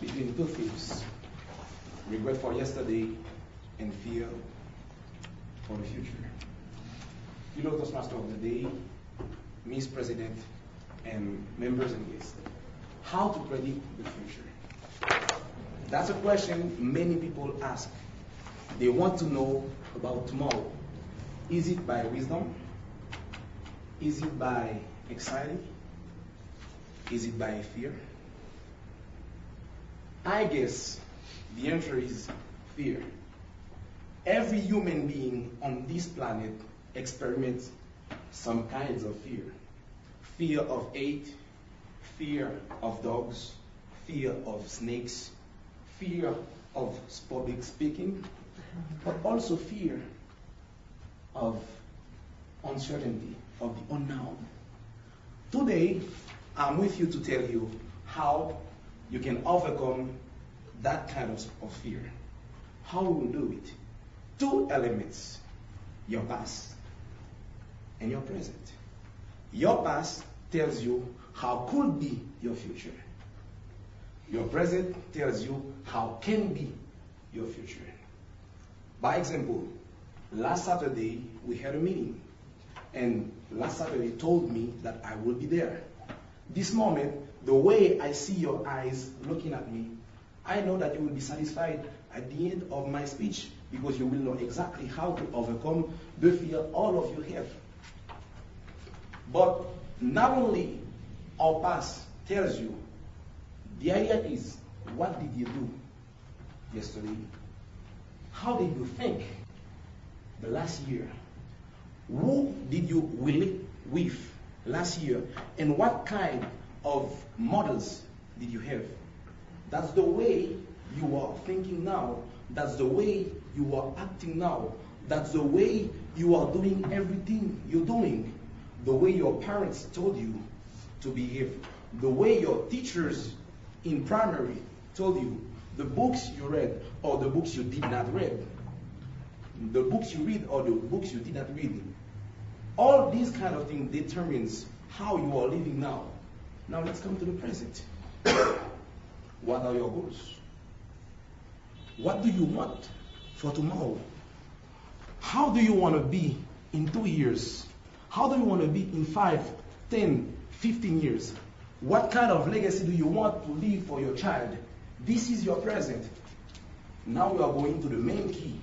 between two thieves: regret for yesterday and fear for the future. You know, Toastmaster of the Day, Miss President, and members and guests, how to predict the future? That's a question many people ask. They want to know about tomorrow. Is it by wisdom? Is it by anxiety? Is it by fear? I guess the answer is fear. Every human being on this planet experiments some kinds of fear. Fear of height, fear of dogs, fear of snakes, fear of public speaking, but also fear of uncertainty, of the unknown. Today, I'm with you to tell you how you can overcome that kind of fear. How we will do it. Two elements: your past and your present. Your past tells you how could be your future. Your present tells you how can be your future. By example, last Saturday we had a meeting, and last Saturday told me that I will be there. This moment, the way I see your eyes looking at me, I know that you will be satisfied at the end of my speech, because you will know exactly how to overcome the fear all of you have. But not only our past tells you, the idea is, what did you do yesterday? How did you think the last year? Who did you relate with last year? And what kind of models did you have? That's the way you are thinking now. That's the way you are acting now. That's the way you are doing everything you're doing. The way your parents told you to behave. The way your teachers in primary told you. The books you read or the books you did not read. The books you read or the books you did not read. All these kind of things determines how you are living now. Now let's come to the present. What are your goals? What do you want for tomorrow? How do you want to be in 2 years? How do you want to be in 5, 10, 15 years? What kind of legacy do you want to leave for your child? This is your present. Now we are going to the main key.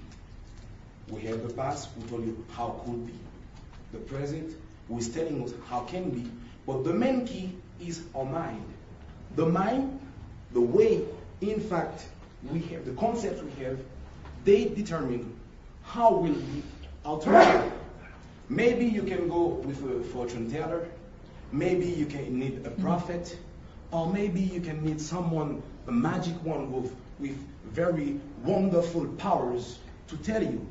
We have the past, who told you how could be. The present, who is telling us how can be. But the main key is our mind. The mind, the way, in fact, we have, the concepts we have, they determine how will be our tomorrow. Maybe you can go with a fortune teller. Maybe you can need a prophet. Or maybe you can need someone, a magic one with very wonderful powers to tell you.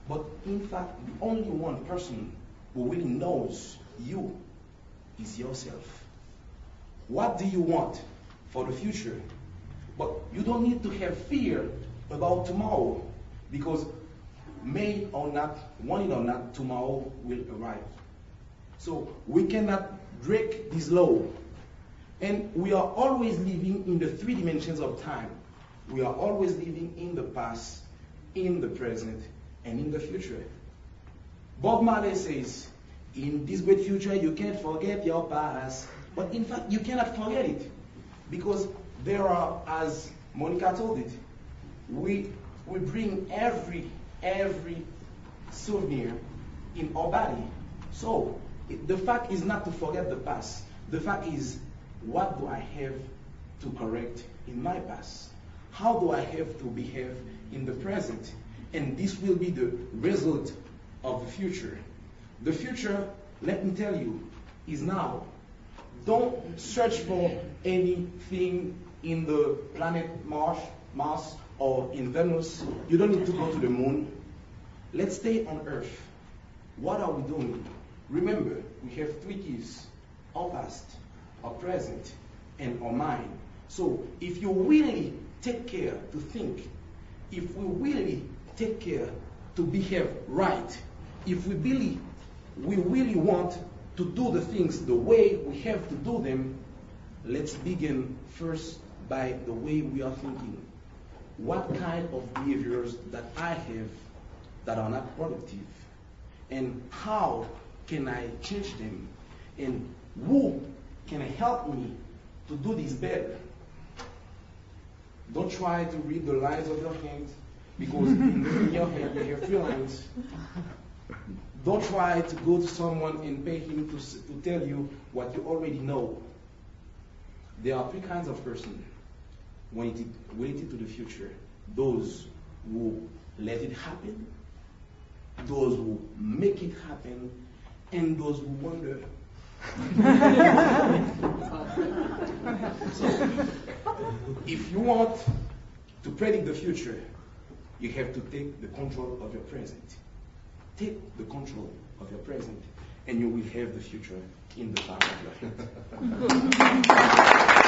But in fact, the only one person who really knows you is yourself. What do you want for the future? But you don't need to have fear about tomorrow, because may or not, want it or not, tomorrow will arrive. So we cannot break this law. And we are always living in the 3 dimensions of time. We are always living in the past, in the present, and in the future. Bob Marley says, in this great future, you can't forget your past. But in fact, you cannot forget it. Because there are, as Monica told it, we bring every souvenir in our body. So the fact is not to forget the past. The fact is, what do I have to correct in my past? How do I have to behave in the present? And this will be the result of the future. The future, let me tell you, is now. Don't search for anything in the planet Mars or in Venus. You don't need to go to the moon. Let's stay on Earth. What are we doing? Remember, we have 3 keys: our past, our present, and our mind. So if you really take care to think, if we really take care to behave right, if we really want to do the things the way we have to do them, let's begin first by the way we are thinking. What kind of behaviors that I have that are not productive? And how can I change them? And who can help me to do this better? Don't try to read the lines of your hand, because in your hand you have 3 lines. Don't try to go to someone and pay him to tell you what you already know. There are 3 kinds of person related to the future. Those who let it happen, those who make it happen, and those who wonder. So, if you want to predict the future, you have to take the control of your present. Take the control of your present, and you will have the future in the palm of your hand.